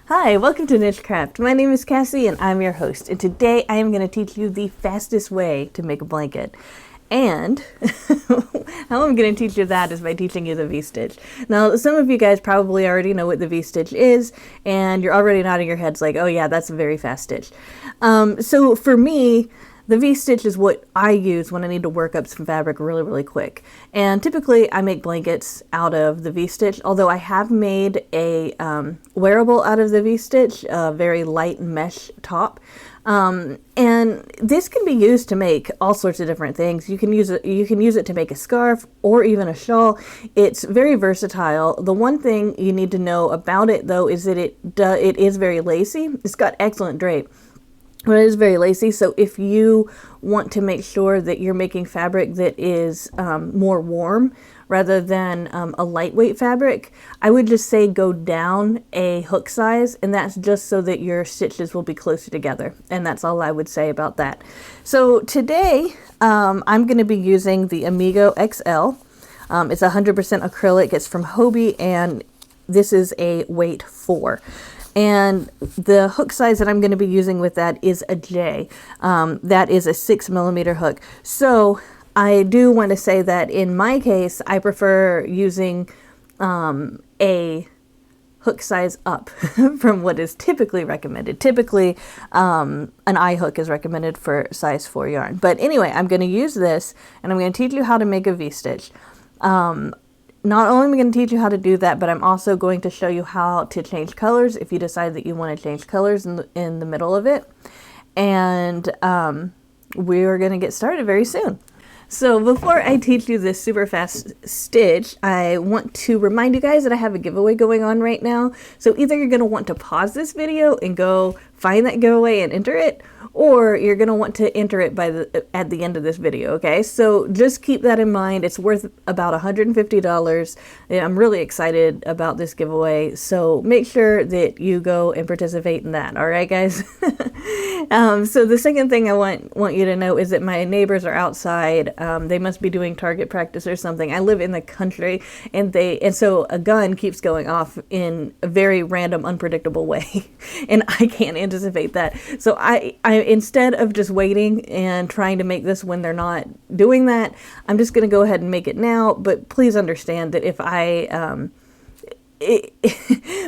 Hi, welcome to NicheCraft. My name is Kassi and I'm your host. And today I am going to teach you the fastest way to make a blanket. And how I'm going to teach you that is by teaching you the V-stitch. Now, some of you guys probably already know what the V-stitch is, and you're already nodding your heads like, oh yeah, that's a very fast stitch. So for me, the V-stitch is what I use when I need to work up some fabric really, really quick. And typically I make blankets out of the V-stitch, although I have made a wearable out of the V-stitch, a very light mesh top. And this can be used to make all sorts of different things. You can use it to make a scarf or even a shawl. It's very versatile. The one thing you need to know about it though is that it is very lacy. It's got excellent drape. But it is very lacy, so if you want to make sure that you're making fabric that is more warm rather than a lightweight fabric, I would just say go down a hook size, and that's just so that your stitches will be closer together. And that's all I would say about that. So today I'm going to be using the Amigo XL. It's 100% acrylic. It's from Hobie, and this is a weight 4. And the hook size that I'm going to be using with that is a J. That is a 6mm hook. So I do want to say that in my case, I prefer using a hook size up from what is typically recommended. Typically, an I hook is recommended for size 4 yarn. But anyway, I'm going to use this, and I'm going to teach you how to make a V-stitch. Not only am I going to teach you how to do that, but I'm also going to show you how to change colors if you decide that you want to change colors in the middle of it. And we're going to get started very soon. So before I teach you this super fast stitch, I want to remind you guys that I have a giveaway going on right now. So either you're going to want to pause this video and go find that giveaway and enter it, or you're going to want to enter it at the end of this video, okay? So just keep that in mind. It's worth about $150. I'm really excited about this giveaway, so make sure that you go and participate in that, all right, guys? So the second thing I want you to know is that my neighbors are outside. They must be doing target practice or something. I live in the country, and so a gun keeps going off in a very random, unpredictable way, and I can't anticipate that. So I instead of just waiting and trying to make this when they're not doing that, I'm just going to go ahead and make it now. But please understand that if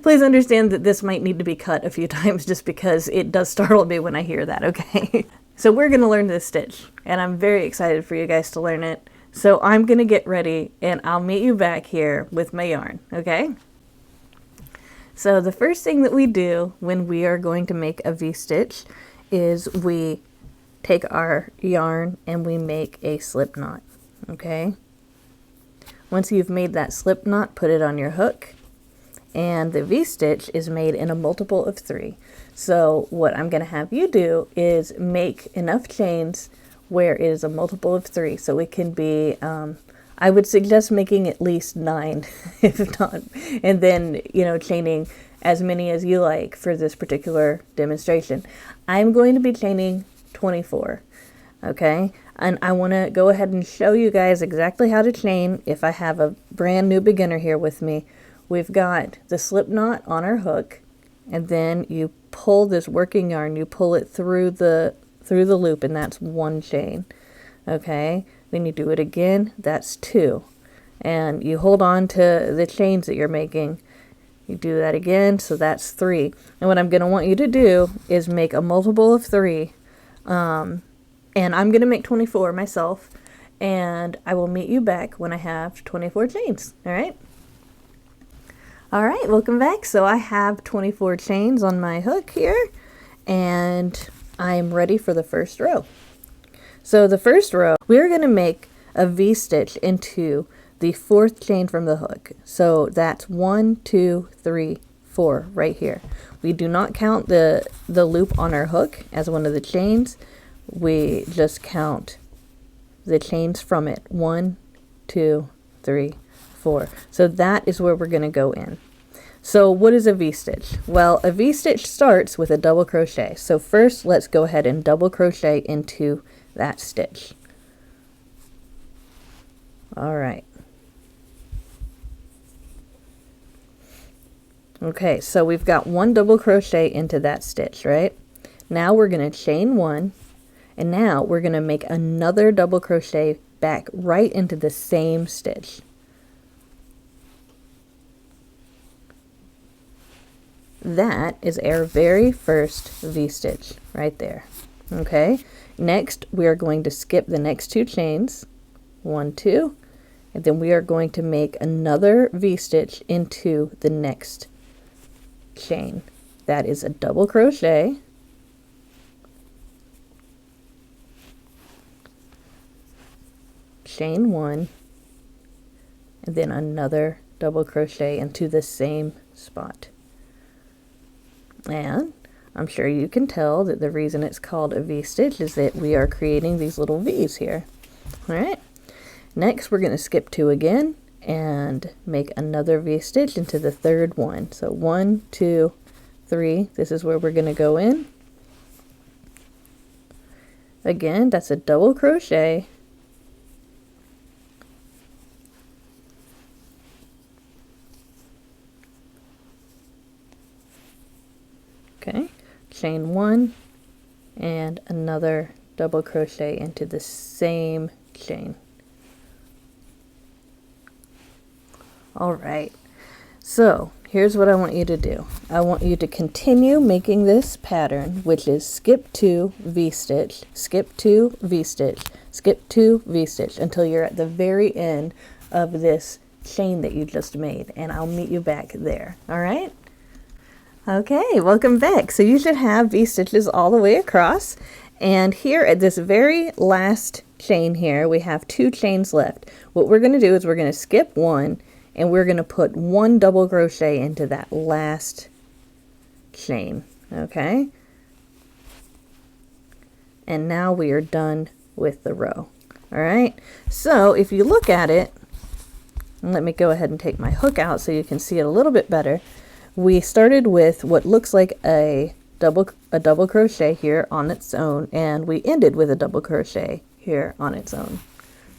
please understand that this might need to be cut a few times just because it does startle me when I hear that, okay? So we're going to learn this stitch, and I'm very excited for you guys to learn it. So I'm going to get ready, and I'll meet you back here with my yarn, okay? So the first thing that we do when we are going to make a V-stitch is we take our yarn and we make a slip knot, okay? Once you've made that slip knot, put it on your hook, and the V-stitch is made in a multiple of 3. So what I'm going to have you do is make enough chains where it is a multiple of 3. So it can be, I would suggest making at least 9, if not, and then, chaining as many as you like for this particular demonstration. I'm going to be chaining 24, okay? And I want to go ahead and show you guys exactly how to chain if I have a brand new beginner here with me. We've got the slip knot on our hook, and then you pull this working yarn, you pull it through the loop, and that's 1 chain, okay? Then you do it again, that's 2. And you hold on to the chains that you're making. You do that again, so that's 3. And what I'm going to want you to do is make a multiple of 3. And I'm going to make 24 myself, and I will meet you back when I have 24 chains, all right? All right, welcome back. So I have 24 chains on my hook here, and I'm ready for the first row. So the first row, we're going to make a V-stitch into the 4th chain from the hook. So that's 1, 2, 3, 4 right here. We do not count the loop on our hook as one of the chains. We just count the chains from it. 1, 2, 3, 4. So that is where we're going to go in. So what is a V-stitch? Well, a V-stitch starts with a double crochet. So first, let's go ahead and double crochet into that stitch. All right. Okay, so we've got 1 double crochet into that stitch, right? Now we're going to chain 1, and now we're going to make another double crochet back right into the same stitch. That is our very first V-stitch right there. Okay, next we are going to skip the next 2 chains, 1, 2, and then we are going to make another V-stitch into the next chain. That is a double crochet, chain 1, and then another double crochet into the same spot. And I'm sure you can tell that the reason it's called a V-stitch is that we are creating these little V's here. All right, next we're going to skip 2 again and make another V-stitch into the third one. So 1, 2, 3, this is where we're going to go in. Again, that's a double crochet, okay, chain 1 and another double crochet into the same chain. All right, so here's what I want you to do. I want you to continue making this pattern, which is skip 2, V-stitch, skip 2, V-stitch, skip 2, V-stitch, until you're at the very end of this chain that you just made, and I'll meet you back there. All right? Okay, welcome back. So you should have V-stitches all the way across, and here at this very last chain here, we have 2 chains left. What we're going to do is we're going to skip 1, and we're going to put 1 double crochet into that last chain, okay? And now we are done with the row. All right, so if you look at it, and let me go ahead and take my hook out so you can see it a little bit better. We started with what looks like a double crochet here on its own, and we ended with a double crochet here on its own.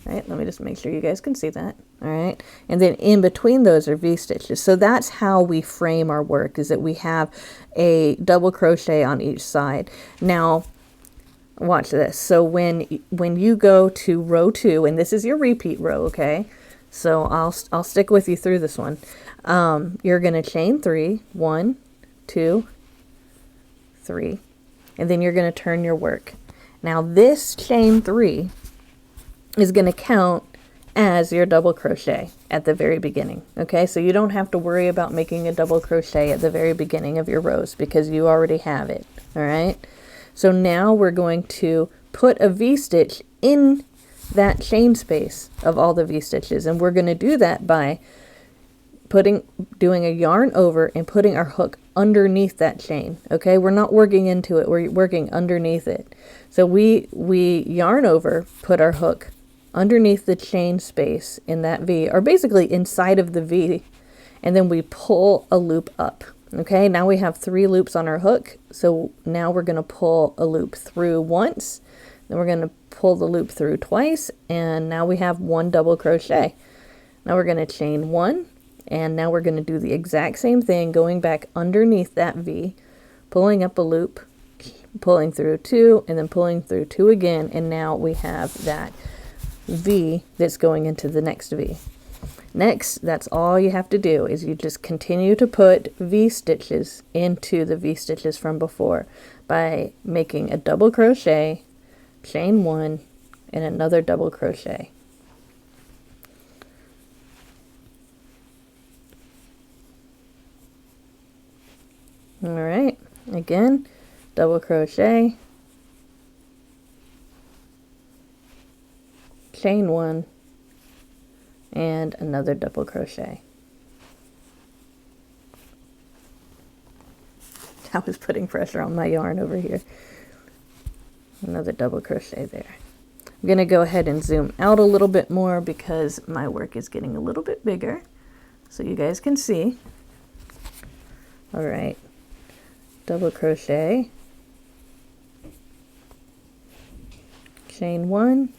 All right, let me just make sure you guys can see that. All right, and then in between those are V-stitches. So that's how we frame our work, is that we have a double crochet on each side. Now watch this. So when you go to row 2, and this is your repeat row, okay, so I'll stick with you through this one. You're going to chain 3, 1, 2, 3, and then you're going to turn your work. Now this chain 3 is going to count as your double crochet at the very beginning. Okay, so you don't have to worry about making a double crochet at the very beginning of your rows because you already have it. All right, so now we're going to put a V-stitch in that chain space of all the V-stitches, and we're going to do that by doing a yarn over and putting our hook underneath that chain. Okay, we're not working into it, we're working underneath it. So we yarn over, put our hook underneath the chain space in that V, or basically inside of the V, and then we pull a loop up. Okay, now we have 3 loops on our hook, so now we're going to pull a loop through once, then we're going to pull the loop through twice, and now we have 1 double crochet. Now we're going to chain 1, and now we're going to do the exact same thing, going back underneath that V, pulling up a loop, pulling through 2, and then pulling through 2 again, and now we have that V that's going into the next V. Next, that's all you have to do, is you just continue to put V-stitches into the V-stitches from before by making a double crochet, chain 1, and another double crochet. All right, again, double crochet, chain 1, and another double crochet. I was putting pressure on my yarn over here. Another double crochet there. I'm going to go ahead and zoom out a little bit more because my work is getting a little bit bigger so you guys can see. All right, double crochet, chain 1,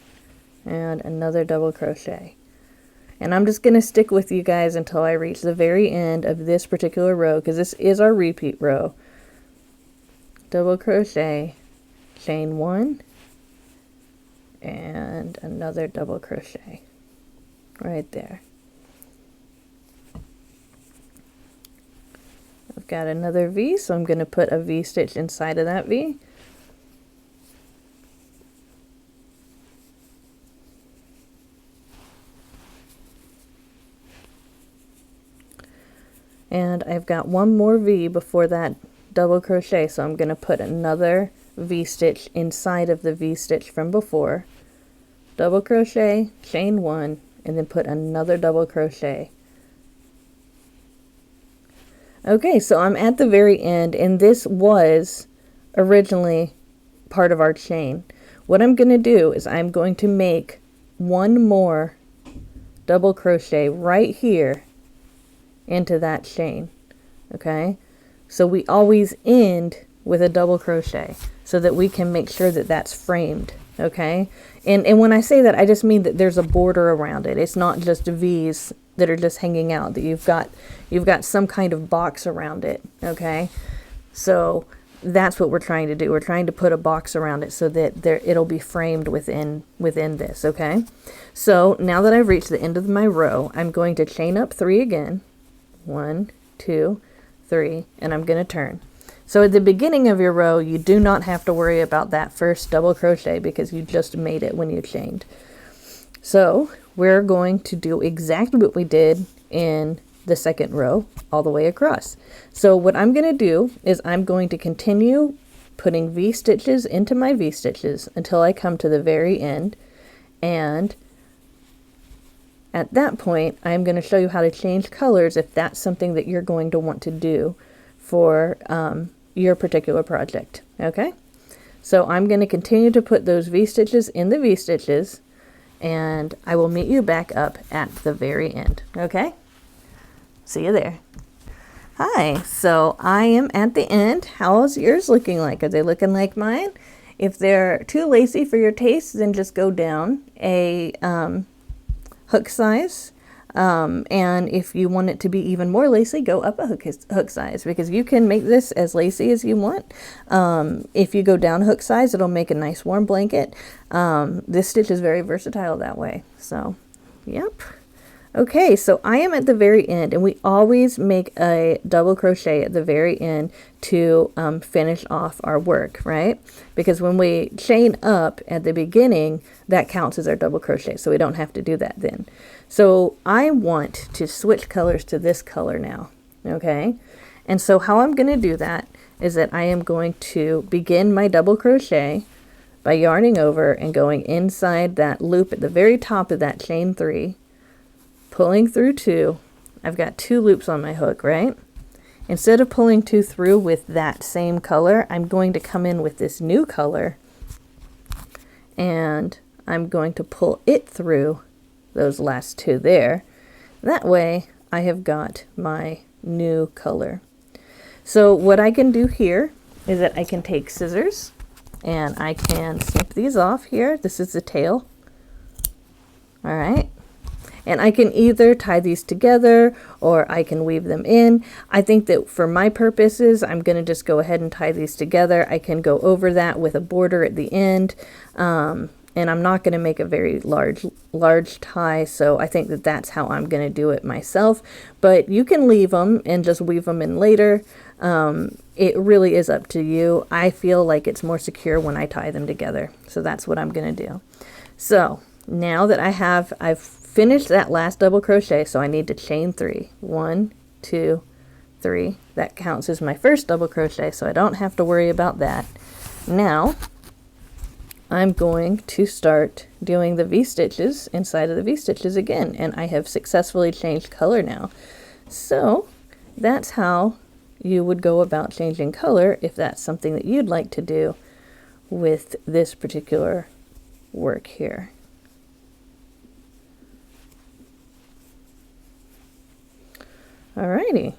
and another double crochet. And I'm just going to stick with you guys until I reach the very end of this particular row, because this is our repeat row. Double crochet, chain 1, and another double crochet right there. I've got another V, so I'm going to put a V stitch inside of that V. And I've got one more V before that double crochet, so I'm going to put another V stitch inside of the V stitch from before. Double crochet, chain 1, and then put another double crochet. Okay, so I'm at the very end, and this was originally part of our chain. What I'm going to do is I'm going to make one more double crochet right here into that chain. Okay, so we always end with a double crochet so that we can make sure that that's framed. Okay, and when I say that, I just mean that there's a border around it. It's not just V's that are just hanging out, that you've got some kind of box around it. Okay, so that's what we're trying to do. We're trying to put a box around it so that it'll be framed within this. Okay, so now that I've reached the end of my row, I'm going to chain up 3 again. 1, 2, 3, and I'm going to turn. So at the beginning of your row, you do not have to worry about that first double crochet because you just made it when you chained. So we're going to do exactly what we did in the second row all the way across. So what I'm going to do is I'm going to continue putting V stitches into my V stitches until I come to the very end, and at that point, I'm going to show you how to change colors if that's something that you're going to want to do for your particular project. Okay, so I'm going to continue to put those V stitches in the V stitches, and I will meet you back up at the very end. Okay, see you there. Hi, so I am at the end. How's yours looking like? Are they looking like mine? If they're too lacy for your taste, then just go down a hook size, and if you want it to be even more lacy, go up a hook size, because you can make this as lacy as you want. If you go down hook size, it'll make a nice warm blanket. This stitch is very versatile that way. So yep. Okay, so I am at the very end, and we always make a double crochet at the very end to finish off our work, right? Because when we chain up at the beginning, that counts as our double crochet, so we don't have to do that then. So I want to switch colors to this color now, okay? And so how I'm going to do that is that I am going to begin my double crochet by yarning over and going inside that loop at the very top of that chain 3, pulling through 2. I've got 2 loops on my hook, right? Instead of pulling 2 through with that same color, I'm going to come in with this new color, and I'm going to pull it through those last 2 there. That way I have got my new color. So what I can do here is that I can take scissors and I can snip these off here. This is the tail. All right. And I can either tie these together or I can weave them in. I think that for my purposes, I'm going to just go ahead and tie these together. I can go over that with a border at the end. And I'm not going to make a very large tie, so I think that that's how I'm going to do it myself. But you can leave them and just weave them in later. It really is up to you. I feel like it's more secure when I tie them together, so that's what I'm going to do. So now that I've finished that last double crochet, so I need to chain 3. 1, 2, 3. That counts as my first double crochet, so I don't have to worry about that. Now I'm going to start doing the V-stitches inside of the V-stitches again, and I have successfully changed color now. So that's how you would go about changing color if that's something that you'd like to do with this particular work here. Alrighty.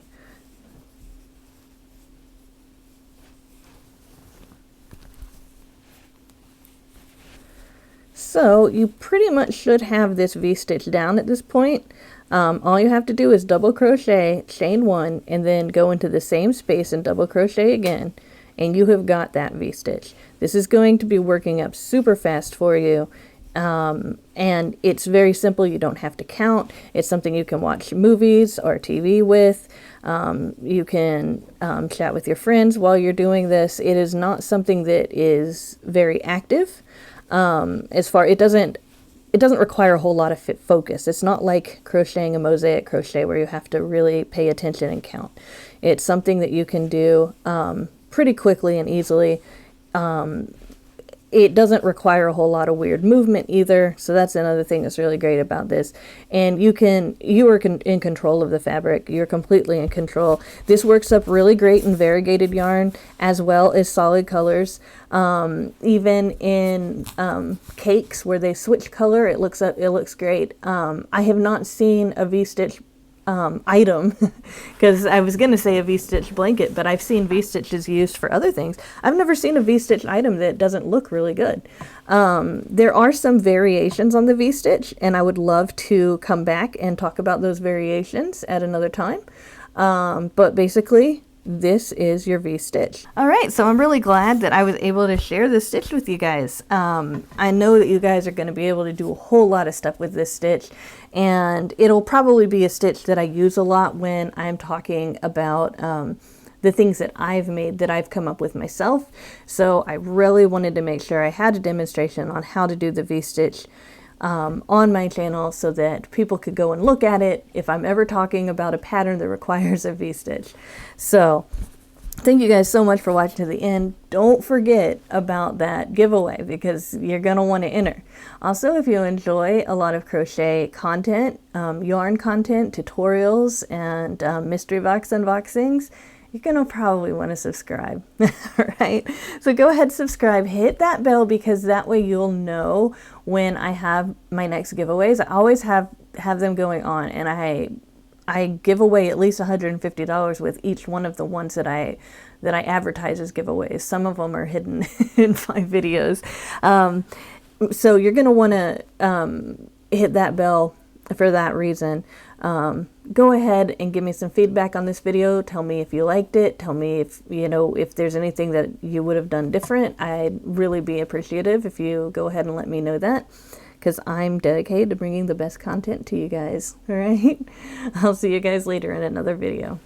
So you pretty much should have this V-stitch down at this point. All you have to do is double crochet, chain 1, and then go into the same space and double crochet again, and you have got that V-stitch. This is going to be working up super fast for you, and it's very simple. You don't have to count. It's something you can watch movies or TV with. You can chat with your friends while you're doing this. It is not something that is very active. It doesn't require a whole lot of focus. It's not like crocheting a mosaic crochet where you have to really pay attention and count. It's something that you can do pretty quickly and easily. It doesn't require a whole lot of weird movement either, so that's another thing that's really great about this. And you are in control of the fabric. You're completely in control. This works up really great in variegated yarn as well as solid colors. Even in cakes where they switch color, it looks great. I have not seen a V-stitch item, because I was going to say a V-stitch blanket, but I've seen V-stitches used for other things. I've never seen a V-stitch item that doesn't look really good. There are some variations on the V-stitch, and I would love to come back and talk about those variations at another time. But basically, this is your V-stitch. All right, so I'm really glad that I was able to share this stitch with you guys. I know that you guys are going to be able to do a whole lot of stuff with this stitch, and it'll probably be a stitch that I use a lot when I'm talking about the things that I've made, that I've come up with myself. So I really wanted to make sure I had a demonstration on how to do the V-stitch on my channel so that people could go and look at it if I'm ever talking about a pattern that requires a V-stitch. So thank you guys so much for watching to the end. Don't forget about that giveaway because you're going to want to enter. Also, if you enjoy a lot of crochet content, yarn content, tutorials, and mystery box unboxings, you're going to probably want to subscribe. All right, so go ahead, subscribe, hit that bell, because that way you'll know when I have my next giveaways. I always have them going on, and I give away at least $150 with each one of the ones that I advertise as giveaways. Some of them are hidden in my videos. So you're going to want to hit that bell for that reason. Go ahead and give me some feedback on this video. Tell me if you liked it. Tell me if there's anything that you would have done different. I'd really be appreciative if you go ahead and let me know that, because I'm dedicated to bringing the best content to you guys. All right, I'll see you guys later in another video.